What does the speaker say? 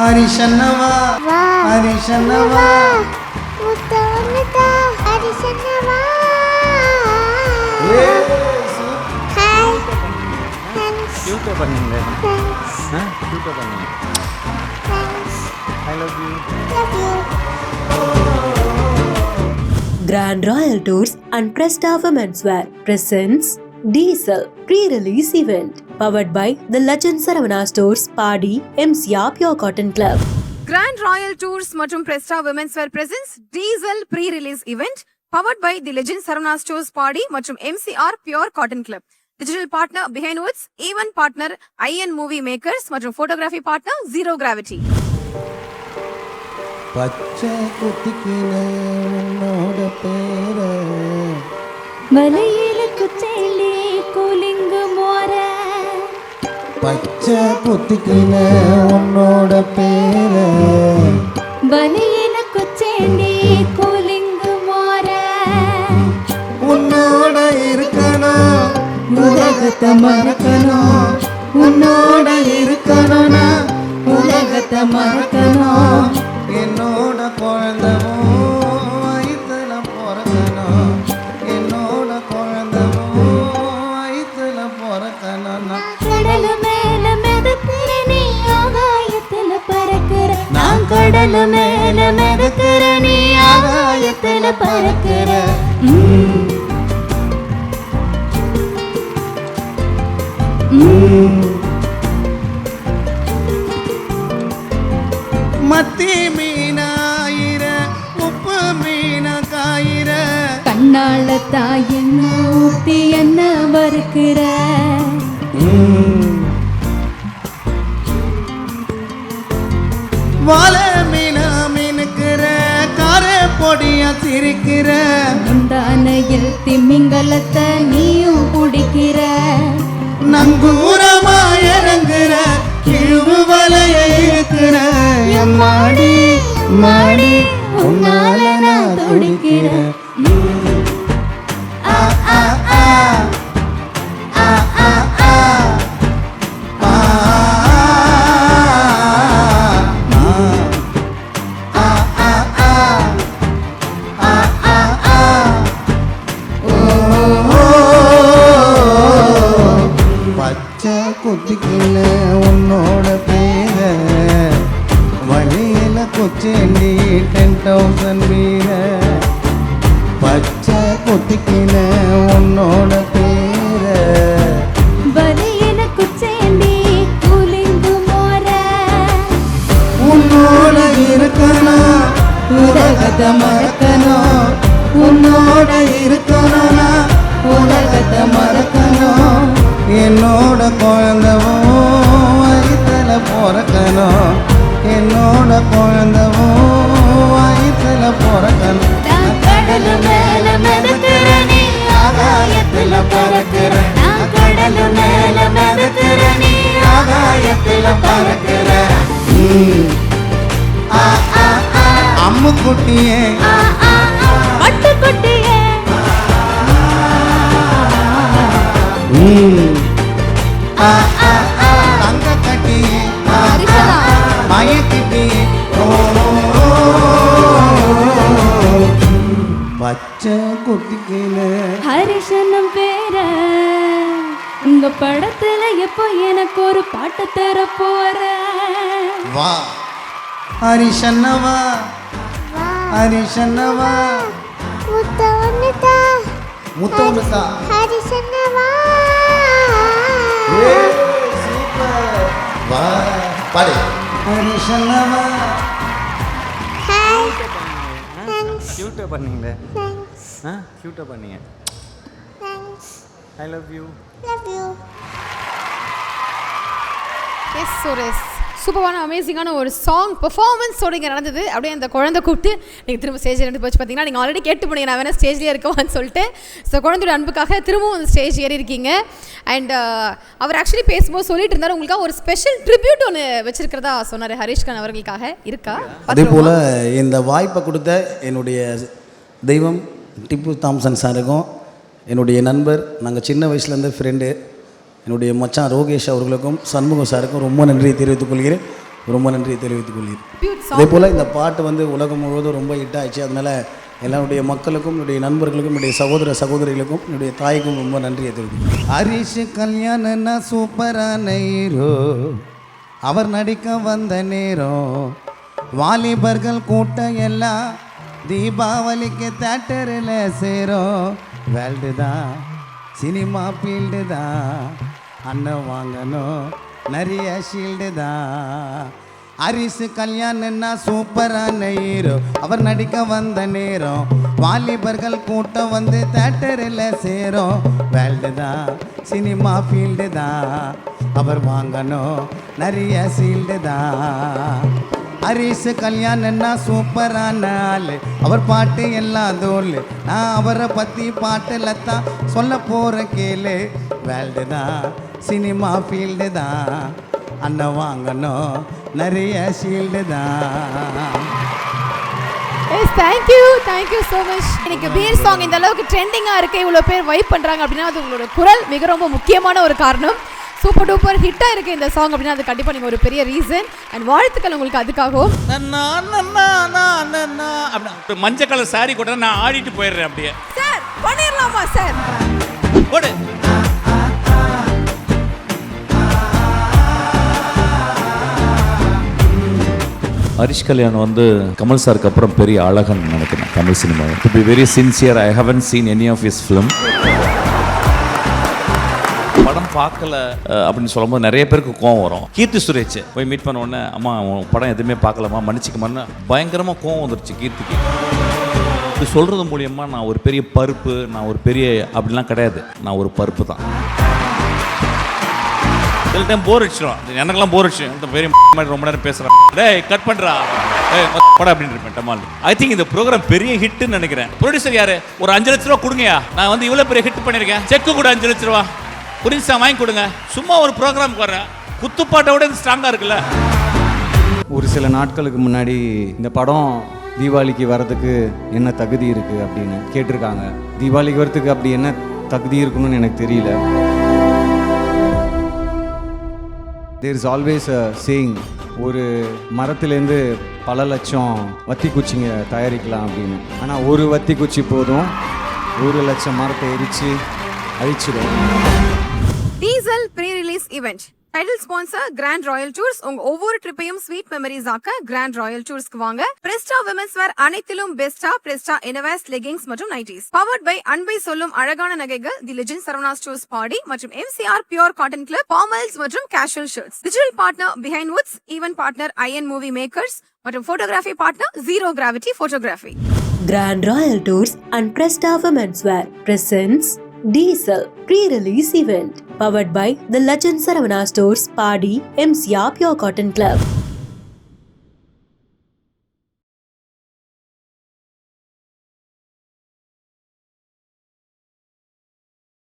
ஹரிஷன்னவா ஹரிஷன்னவா Muthamittal ஹரிஷன்னவா. Hi thanks கியூட்டா பண்ணீங்க. Thanks கியூட்டா பண்ணீங்க. Thanks I love you. Love you. Grand Royal Tours and Presta Women's Wear presents Diesel pre-release event powered by the Legend Saravana Stores, Padi, MCR Pure Cotton Club. Grand Royal Tours மற்றும் Presta Women's Wear presents Diesel pre-release event powered by the Legend Saravana Stores, Padi மற்றும் MCR Pure Cotton Club. Digital partner Behind Woods, event partner IN Movie Makers மற்றும் photography partner Zero Gravity. பச்சை குத்திக்கின உன்னோட பேர மலையில குச்சேலி cooling மோர. பச்சை குத்திக்கின உன்னோட பேர மலையில குச்சேலி கூலிங்கு மோர. உன்னோட இருக்கணும் உலகத்தை மறக்கணும், உன்னோட இருக்கணும் உலகத்தை மறக்கணும். என்னோட குழந்தவும் வயிற்றுல பிறக்கணும், என்னோட குழந்தவும் வயிற்றுல பிறக்கணும். கடலு மேல மிதக்கிற நீ ஆகாயத்துல பறக்கிற. நான் கடலு மேல மிதக்கிற நீ ஆகாயத்துல பறக்கிற. மத்தி மீனாயிர உப்பு மீன காயிர கண்ணால தாயின் ஊத்தி என்ன வறுக்கிற. வாழை மீனா மீனுக்கிற காரை பொடியா சிரிக்கிற முந்தானையில் திமிங்கலத்தை நீயும் குடிக்கிற. நங்கூரமா இறங்குற கிழிவு வலைய இருக்கிற மாடி மாடி உன்னால நான் துடிக்கிறேன். ஆ ஆ ஆ ஆ ஆ ஆ ஆ பச்சை குத்திக்கின உன்னோட பேர வழியில கொச்சேண்டி 10,000 வீர. பச்சை குத்திக்கின உன்னோட பேர பலியில குச்சேண்டி கூலிங்கு மோர. உன்னோட இருக்கணும் உலகத்தை மறக்கணும், உன்னோட இருக்கணும் உலகத்தை மறக்கணும். என்னோட குழந்தவும் வயிற்றுல பிறக்கணும், என்னோட குழந்தவும் வயிற்றுல பிறக்கணும். நான் கடலு மேல மிதக்கிற நீ ஆகாயத்துல பறக்கிற. நான் கடலு மேல மிதக்கிற நீ ஆகாயத்துல பறக்கிற. அம்முக்குட்டியே பட்டுக்குட்டியே தங்க கட்டியே மயக்கிட்டியே பச்சை குத்திக்கின ஹரிஷனும் பேர. உங்க படத்துல எப்போ எனக்கு ஒரு பாட்டு தர போற. வா ஹரிஷன்னவா ஹரிஷன்னவா முத்தமிட்டா முத்தமிட்டா ஹரிஷன்னவா. சூப்பர் வா பாடு ஹரிஷன்னவா. ஹாய் தேங்க்ஸ் கியூட்டா பண்ணீங்க. தேங்க்ஸ் கியூட்டா பண்ணீங்க. Thanks I love you. Love you. Yes Suresh, சூப்பரான அமேசிங்கான ஒரு சாங் பெர்ஃபார்மன்ஸோட இங்கே நடந்தது. அப்படியே அந்த குழந்தை கூப்பிட்டு நீங்கள் திரும்ப ஸ்டேஜில் இருந்து போச்சு பார்த்தீங்கன்னா நீங்கள் ஆல்ரெடி கேட்டு போனீங்க நான் வேணால் ஸ்டேஜ்லேயே இருக்கவான்னு சொல்லிட்டு. ஸோ குழந்தையோட அன்புக்காக திரும்பவும் அந்த ஸ்டேஜ் ஏறி இருக்கீங்க. அண்ட் அவர் ஆக்சுவலி பேசும்போது சொல்லிட்டு இருந்தார் உங்களுக்காக ஒரு ஸ்பெஷல் ட்ரிபியூட் ஒன்று வச்சிருக்கிறதா சொன்னார் ஹரிஷ்கான் அவர்களுக்காக. இருக்கா? அதே போல் இந்த வாய்ப்பை கொடுத்த என்னுடைய தெய்வம் டிப்பு தாம்சன் சாருக்கும், என்னுடைய நண்பர், நாங்கள் சின்ன வயசுலேருந்து ஃப்ரெண்டு, என்னுடைய மச்சான் ரோகேஷ் அவர்களுக்கும், சண்முகம் சாருக்கும் ரொம்ப நன்றியை தெரிவித்துக் கொள்கிறேன். ரொம்ப நன்றியை தெரிவித்துக் கொள்கிறேன். Beaut song. அதே போல் இந்த பாட்டு வந்து உலகம் முழுவதும் ரொம்ப ஹிட் ஆயிடுச்சு. அதனால் எல்லாருடைய மக்களுக்கும், என்னுடைய நண்பர்களுக்கும், என்னுடைய சகோதர சகோதரிகளுக்கும், என்னுடைய தாய்க்கும் ரொம்ப நன்றியை தெரிவித்துக்கிறேன். ஹரிஷ் கல்யாணன்னா சூப்பரான ஹீரோ, அவர் நடிக்க வந்த நேரம் வாலிபர்கள் கூட்டம் எல்லாம் தீபாவளிக்கு தேட்டரில் சேரும். வேல்டு தான் சினிமா ஃபீல்டு தான், அண்ணன் வாங்கணும் நிறைய ஷீல்டு தான். ஹரிஷ் கல்யாணன்னா சூப்பரான ஹீரோ, அவர் நடிக்க வந்த நேரம் வாலிபர்கள் கூட்டம் வந்து தேட்டரில் சேரும். வேல்டு தான் சினிமா ஃபீல்டு தான், அவர் வாங்கணும் நிறைய ஷீல்டு தான். ஹரிஷ் கல்யாணன்னா சூப்பரான ஆள், அவர் பாட்டு எல்லாம் தோல், நான் அவரை பற்றி பாட்டில் தான் சொல்ல போகிற கேளு. வேல்டு தான் சினிமா ஃபீல்டு தான், அண்ணன் வாங்கணும் நிறைய ஷீல்டு தான். Yes, thank you so much. எனக்கு பீர் சாங் இந்த அளவுக்கு ட்ரெண்டிங்காக இருக்குது, இவ்வளோ பேர் வைப் பண்ணுறாங்க அப்படின்னா அது உங்களோட குரல் மிக ரொம்ப முக்கியமான ஒரு காரணம். சூப்பர் டூப்பர் ஹிட்டாக இருக்குது இந்த சாங் அப்படின்னா அது கண்டிப்பாக நீங்கள் ஒரு பெரிய ரீசன். அண்ட் வாழ்த்துக்கள் உங்களுக்கு அதுக்காகவும். மஞ்சள் கலர் சாரி கூட நான் ஆடிட்டு போயிடுறேன் அப்படியே. சார் பண்ணிடலாமா சார்? போடு. ஹரிஷ் கல்யாண் வந்து கமல் சாருக்கு அப்புறம் பெரிய அழகன் நினைக்கிறேன் Tamil cinema. To be very sincere, I haven't seen any of his film. படம் பார்க்கல அப்படின்னு சொல்லும்போது நிறைய பேருக்கு கோவம் வரும். கீர்த்தி சுரேஷ் போய் மீட் பண்ண உடனே அம்மா உன் படம் எதுவுமே பார்க்கலாமா மன்னிச்சிக்கமான்னு பயங்கரமாக கோவம் வந்துருச்சு கீர்த்திக்கு. இது சொல்கிறது மூலியமாக நான் ஒரு பெரிய பருப்பு, நான் ஒரு பெரிய அப்படிலாம் கிடையாது, நான் ஒரு பருப்பு தான். சில டைம் போர் அடிச்சிடும், எனக்கெல்லாம் போர் அடிச்சு இந்த பெரிய மாதிரி ரொம்ப நேரம் பேசுகிறேன், டேய் கட் பண்ணுறா படம் அப்படின்னு இருப்பேன் டமால். ஐ திங்க் இந்த ப்ரோக்ராம் பெரிய ஹிட்டுன்னு நினைக்கிறேன். ப்ரொடியூசர் யாரு? ஒரு 5 லட்ச ரூபா கொடுங்கயா, நான் வந்து இவ்வளோ பெரிய ஹிட் பண்ணியிருக்கேன், செக்கு கூட 5 லட்ச ரூபா புரிஞ்சா வாங்கி கொடுங்க. சும்மா ஒரு ப்ரோக்ராம் வர்றேன், குத்துப்பாட்டை விட ஸ்ட்ராங்காக இருக்குல்ல. ஒரு சில நாட்களுக்கு முன்னாடி இந்த படம் தீபாவளிக்கு வரதுக்கு என்ன தகுதி இருக்குது அப்படின்னு கேட்டிருக்காங்க. தீபாவளிக்கு வரதுக்கு அப்படி என்ன தகுதி இருக்கணும்னு எனக்கு தெரியல. There is always a saying, ஒரு மரத்துலேருந்து பல லட்சம் வத்தி குச்சிங்க தயாரிக்கலாம் அப்படின்னு. ஆனால் ஒரு வத்தி குச்சி போதும் 1 லட்சம் மரத்தை எரித்து அழிச்சிடும். Diesel pre release event title sponsor grand royal tours. உங்க ஒவ்வொரு ட்ரிப்பையும் ஸ்வீட் மெமரிஸ் ஆக்க கிராண்ட் ராயல் டூர்ஸ்க்கு வாங்க. பிரெஸ்டா விமென்ஸ் வேர் அனைத்திலும் பெஸ்டா பிரெஸ்டா இன்னோவேஸ் லெகிங்ஸ் மற்றும் நைட்டிஸ். பவர்ட் பை அன்பை சொல்லும் அழகான நகைகள் the legend Saravana stores Padi மற்றும் MCR pure cotton club formals மற்றும் casual shirts. Digital partner Behindwoods, event partner IN movie makers மற்றும் photography partner zero gravity photography. Grand Royal Tours and Presta Women's Wear presents Diesel pre-release event powered by the Legend Saravana Stores Padi MCR Pure Cotton Club.